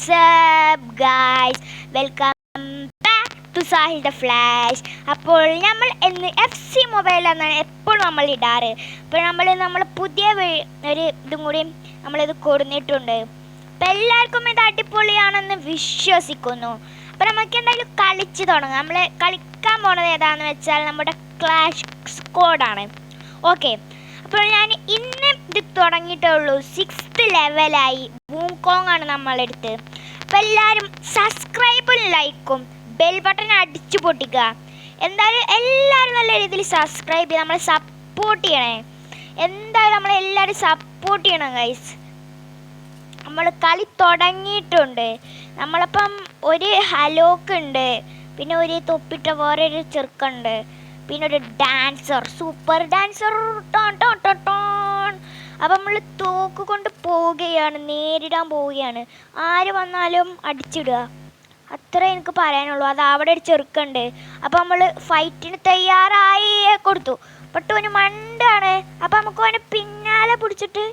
WhatsApp guys, welcome back to Sahil the flash. അപ്പോൾ നമ്മൾ ഇന്ന് FC മൊബൈൽ എന്നാണ് എപ്പോഴും നമ്മൾ ഇടാറ്. അപ്പോൾ നമ്മൾ പുതിയ ഒരു ഇതും കൂടി നമ്മളിത് കൊടുത്തിട്ടുണ്ട്. അപ്പോൾ എല്ലാവർക്കും ഇത് അടിപൊളിയാണെന്ന് വിശ്വസിക്കുന്നു. അപ്പോൾ നമുക്ക് എന്തായാലും കളിച്ച് തുടങ്ങാം. നമ്മൾ കളിക്കാൻ പോണത് ഏതാണെന്ന് വെച്ചാൽ നമ്മുടെ ക്ലാഷ് സ്ക്വാഡാണ്. ഓക്കെ, അപ്പോൾ ഞാൻ ഇന്ന് ഇത് തുടങ്ങിയിട്ടേ ഉള്ളൂ. 6th ലെവലായി. വൂക്കോങ് ആണ് നമ്മളെടുത്ത്. അപ്പോൾ എല്ലാവരും സബ്സ്ക്രൈബും ലൈക്കും ബെൽ ബട്ടൺ അടിച്ചു പൊട്ടിക്കുക. എന്തായാലും എല്ലാവരും നല്ല രീതിയിൽ സബ്സ്ക്രൈബ് ചെയ്ത് നമ്മളെ സപ്പോർട്ട് ചെയ്യണേ. എന്തായാലും നമ്മളെല്ലാവരും സപ്പോർട്ട് ചെയ്യണം ഗൈസ്. നമ്മൾ കളി തുടങ്ങിയിട്ടുണ്ട്. നമ്മളപ്പം ഒരു ഹലോക്ക് ഉണ്ട്, പിന്നെ ഒരു തൊപ്പിട്ട വേറൊരു ചെറുക്കുണ്ട്, പിന്നെ ഒരു ഡാൻസർ, സൂപ്പർ ഡാൻസർ. അപ്പം നമ്മൾ തോക്ക് കൊണ്ട് പോവുകയാണ്, നേരിടാൻ പോവുകയാണ്. ആര് വന്നാലും അടിച്ചിടുക, അത്ര എനിക്ക് പറയാനുള്ളൂ. അത് അവിടെ ഒരു ചെറുക്കുണ്ട്. അപ്പം നമ്മൾ ഫൈറ്റിന് തയ്യാറായി കൊടുത്തു. പക്ഷെ അവന് മണ്ടാണ്. അപ്പം നമുക്ക് അവനെ പിന്നാലെ പിടിച്ചിട്ട്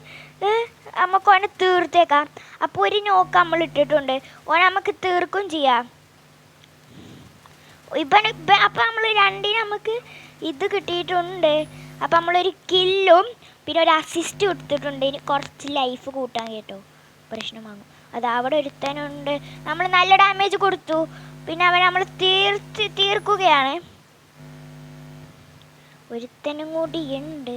നമുക്ക് അവനെ തീർത്തേക്കാം. അപ്പോൾ ഒരു നോക്ക് നമ്മൾ ഇട്ടിട്ടുണ്ട്, ഓനെ നമുക്ക് തീർക്കും ചെയ്യാം. അപ്പം നമ്മൾ രണ്ടിനും നമുക്ക് ഇത് കിട്ടിയിട്ടുണ്ട്. അപ്പം നമ്മളൊരു കില്ലും പിന്നെ ഒരു അസിസ്റ്റ് കൊടുത്തിട്ടുണ്ട്. ഇനി കുറച്ച് ലൈഫ് കൂട്ടാൻ കേട്ടോ, പ്രശ്നമാകും. അത് അവിടെ ഒരുത്തനുണ്ട്, നമ്മൾ നല്ല ഡാമേജ് കൊടുത്തു. പിന്നെ അവൻ നമ്മൾ തീർക്കുകയാണ്. ഒരുത്തനും കൂടി ഉണ്ട്,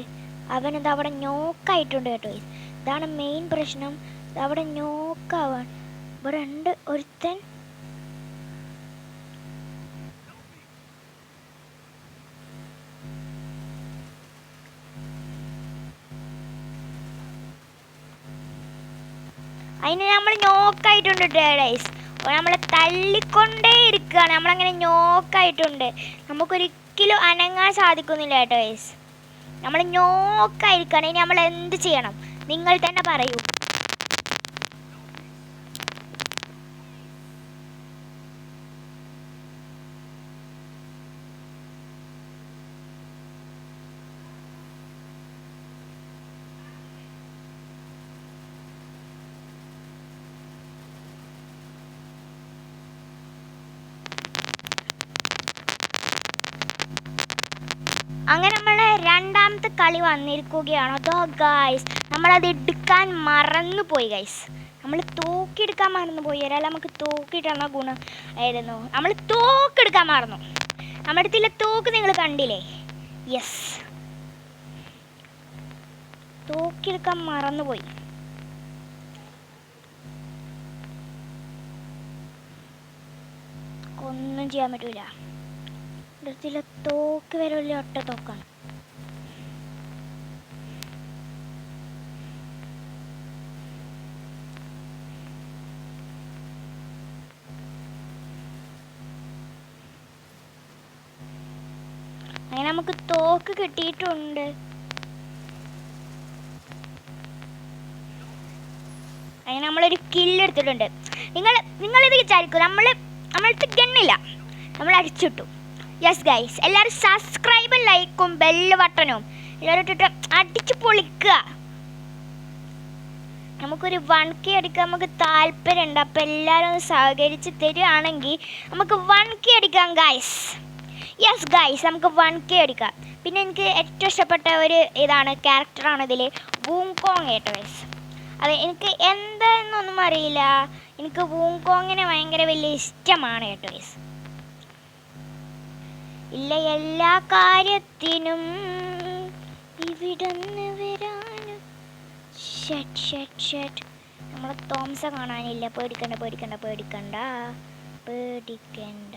അവനത് അവിടെ നോക്കായിട്ടുണ്ട് കേട്ടോ. ഇതാണ് മെയിൻ പ്രശ്നം, അവിടെ നോക്കാവാൻ. ഇവിടെ ഉണ്ട് ഒരുത്തൻ. അതിന് നമ്മൾ നോക്കായിട്ടുണ്ട് ഡേഡൈസ്. നമ്മളെ തള്ളിക്കൊണ്ടേ ഇരിക്കുകയാണ്. നമ്മളങ്ങനെ നോക്കായിട്ടുണ്ട്. നമുക്കൊരിക്കലും അനങ്ങാൻ സാധിക്കുന്നില്ല കേട്ടോ ഗൈസ്. നമ്മൾ നോക്കായിരിക്കുകയാണ്. ഇനി നമ്മൾ എന്ത് ചെയ്യണം നിങ്ങൾ തന്നെ പറയൂ. അങ്ങനെ നമ്മളെ രണ്ടാമത്തെ കളി വന്നിരിക്കുകയാണ്. അതോ ഗൈസ്, നമ്മളത് എടുക്കാൻ മറന്നു പോയി ഗൈസ്. നമ്മൾ തോക്കെടുക്കാൻ മറന്നു പോയി. ഒരാൾ നമുക്ക് തോക്കിട്ടുന്ന ഗുണം ആയിരുന്നു. നമ്മൾ തോക്കെടുക്കാൻ മറന്നു. നമ്മുടെ അടുത്തുള്ള തോക്ക് നിങ്ങൾ കണ്ടില്ലേ? യെസ്, തോക്കെടുക്കാൻ മറന്നു പോയി. ഒന്നും ചെയ്യാൻ പറ്റൂല. ഇതിലെ തോക്ക് വരെ വലിയ ഒറ്റ തോക്കാണ്. അങ്ങനെ നമുക്ക് തോക്ക് കിട്ടിയിട്ടുണ്ട്. അങ്ങനെ നമ്മളൊരു കില്ലെടുത്തിട്ടുണ്ട്. നിങ്ങളിത് വിചാരിക്കും നമ്മളടുത്ത് ഗണ്ണില്ല, നമ്മൾ അടിച്ചിട്ടു. യെസ് ഗൈസ്, എല്ലാവരും സബ്സ്ക്രൈബും ലൈക്കും ബെല്ല് ബട്ടണും എല്ലാവരും ഇട്ടിട്ട് അടിച്ച് പൊളിക്കുക. നമുക്കൊരു 1K അടിക്കാൻ നമുക്ക് താല്പര്യമുണ്ട്. അപ്പോൾ എല്ലാവരും ഒന്ന് സഹകരിച്ച് തരികയാണെങ്കിൽ നമുക്ക് 1K അടിക്കാം ഗൈസ്. യെസ് ഗൈസ്, നമുക്ക് 1K അടിക്കാം. പിന്നെ എനിക്ക് ഏറ്റവും ഇഷ്ടപ്പെട്ട ഒരു ക്യാരക്ടറാണ് ഇതിൽ വൂക്കോങ് കേട്ടോ ഗൈസ്. അത് എനിക്ക് എന്താണെന്നൊന്നും അറിയില്ല, എനിക്ക് വൂക്കോങ്ങിനെ ഭയങ്കര വലിയ ഇഷ്ടമാണ് കേട്ടോ ഗൈസ്. ഇല്ല എല്ലാ കാര്യത്തിനും ഇവിടുന്ന് വരാനും നമ്മളെ തോംസ കാണാനില്ല. പേടിക്കണ്ട പേടിക്കണ്ട പേടിക്കണ്ട പേടിക്കണ്ട.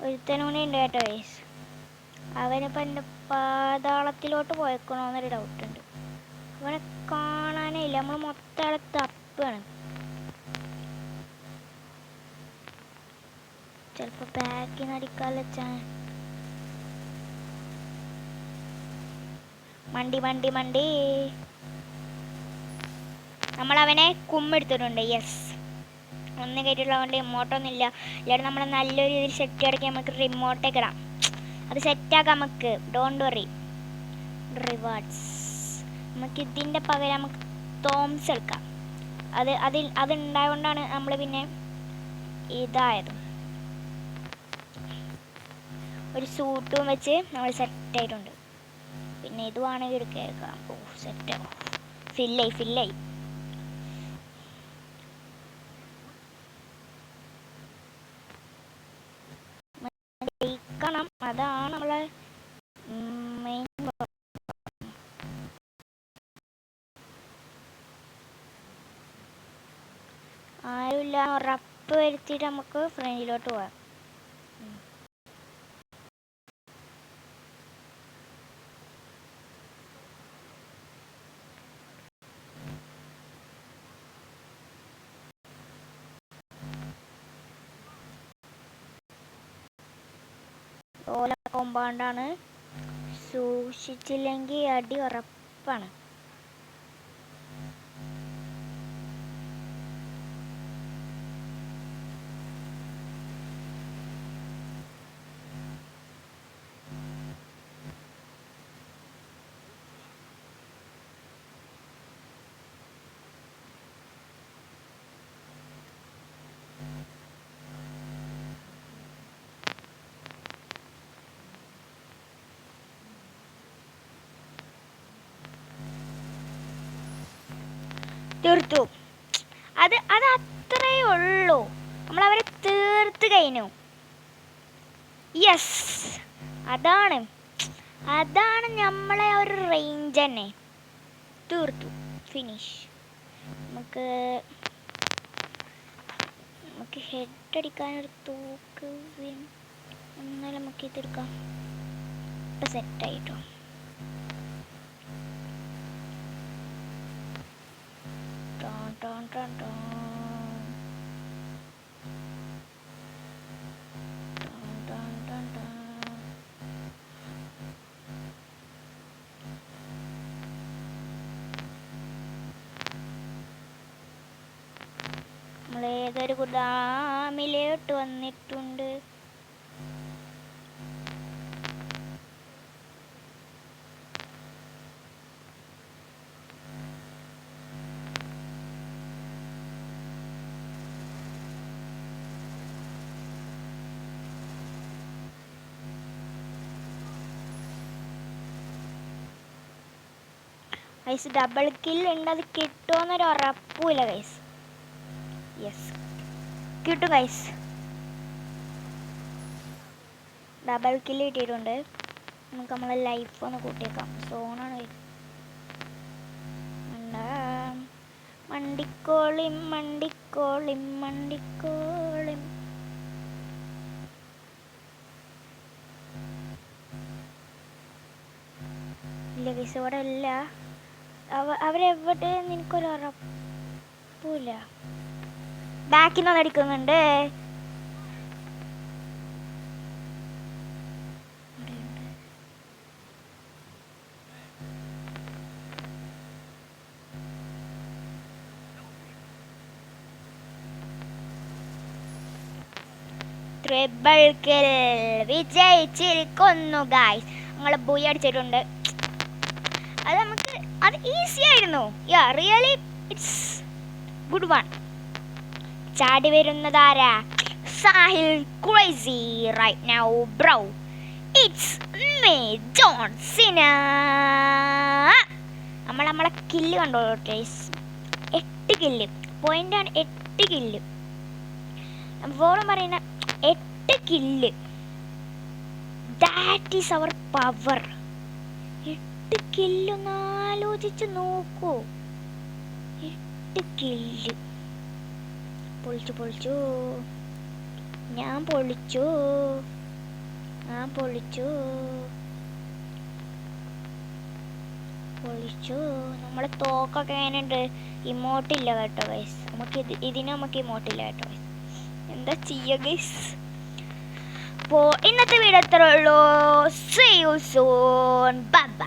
ഒരുത്തനൂടെ ഉണ്ട് കേട്ടോ ഗൈസ്. അവനിപ്പോൾ എൻ്റെ പാതാളത്തിലോട്ട് പോയേക്കണോന്നൊരു ഡൗട്ടുണ്ട്. അവനെ കാണാനേ ഇല്ല. നമ്മൾ മൊത്തം ആളെ തപ്പാണ്. ചിലപ്പോൾ ബാക്കിൽ നിന്ന് അടിക്കാനുള്ള മണ്ടി മണ്ടി മണ്ടി. നമ്മളവനെ കുമ്മെടുത്തിട്ടുണ്ട്. യെസ്, ഒന്ന് കയറ്റിയുള്ളതുകൊണ്ട് ഇമോട്ടൊന്നും ഇല്ല. ഇല്ലാതെ നമ്മൾ നല്ലൊരു രീതിയിൽ സെറ്റ് അടക്കി നമുക്ക് റിമോട്ടേക്ക് ഇടാം. അത് സെറ്റാക്കാം നമുക്ക്. Don't worry. റിവാർഡ്സ് നമുക്ക് ഇതിൻ്റെ പകരം നമുക്ക് തോംസ് എടുക്കാം. അതുണ്ടായതുകൊണ്ടാണ് നമ്മൾ പിന്നെ ഇതായത്. ഒരു സൂട്ടും വെച്ച് നമ്മൾ സെറ്റായിട്ടുണ്ട്. പിന്നെ ഇത് വേണമെങ്കിൽ എടുക്കാം. ഓ സെറ്റ്, ഫില്ലായി. ജയിക്കണം, അതാണ് നമ്മളെ മെയിൻ. ആരുമില്ല ഉറപ്പ് വരുത്തിയിട്ട് നമുക്ക് ഫ്രണ്ടിലോട്ട് പോവാം. ഓല കോമ്പൗണ്ടാണ്, സൂക്ഷിച്ചില്ലെങ്കിൽ അടി ഉറപ്പാണ്. തീർത്തു. അത് അത്രയേ ഉള്ളൂ. നമ്മളവരെ തീർത്ത് കഴിഞ്ഞു. യെസ്, അതാണ് നമ്മളെ ഒരു റേഞ്ച് തന്നെ. തീർത്തു, ഫിനിഷ്. നമുക്ക് ഹെഡ് അടിക്കാനൊരു തൂക്ക് എന്നാലും നമുക്ക് ഇതെടുക്കാം. ഇപ്പം സെറ്റായിട്ടോ. നമ്മളേതൊരു ഗുദാമിലോട്ട് വന്നിട്ടുണ്ട്. ഗൈസ് ഡബിൾ കില്ല് ഉണ്ട്. അത് കിട്ടുമെന്നൊരു ഉറപ്പില്ല ഗൈസ്. യെസ്, കിട്ടും ഗൈസ്. ഡബിൾ കില്ല് കിട്ടിയിട്ടുണ്ട്. നമുക്ക് നമ്മളെ ലൈഫ് ഒന്ന് കൂട്ടിയേക്കാം. സോണാണ് മണ്ടിക്കോളിം മണ്ടിക്കോളിം മണ്ടിക്കോളിം. ഇല്ല ഗൈസ്, ഇവിടെ ഇല്ല. അവരെവിടെ എനിക്കൊരു ഉറപ്പില്ല. ബാക്കിൽ നിന്ന് അടിക്കുന്നുണ്ട്. ട്രിപ്പിൾ കിൽ വിജയിച്ചിരിക്കുന്നു ഗൈസ്. ഞങ്ങൾ ബൂയി അടിച്ചിട്ടുണ്ട്. അത് ഈസി ആയിരുന്നു. Ya, really it's good one. ചാടി വരുന്നതാരാ? Sahil crazy right now bro. It's me John Cena. നമ്മളെ കില്ല് കണ്ടോളൂ ഗൈസ്. 8 കില്ല് പോയിന്റാണ്. 8 കില്ല് ഫോളും പറയുന്ന 8 kill. That is our power. 8 കില്ലൊന്ന് ആലോചിച്ച് നോക്കൂ. 8 കില്ല്. പൊളിച്ചു. ഞാൻ പൊളിച്ചു. നമ്മളെ തോക്കൊക്കെ എങ്ങനെയുണ്ട്? ഇമോട്ടില്ല കേട്ടോ ഗൈസ്. നമുക്ക് ഇമോട്ടില്ല കേട്ടോ ഗൈസ്. എന്താ ചെയ്യുക ഗൈസ്? അപ്പോൾ ഇന്നത്തെ വീഡിയോ എത്ര ഉള്ളൂ. See you soon. Bye bye.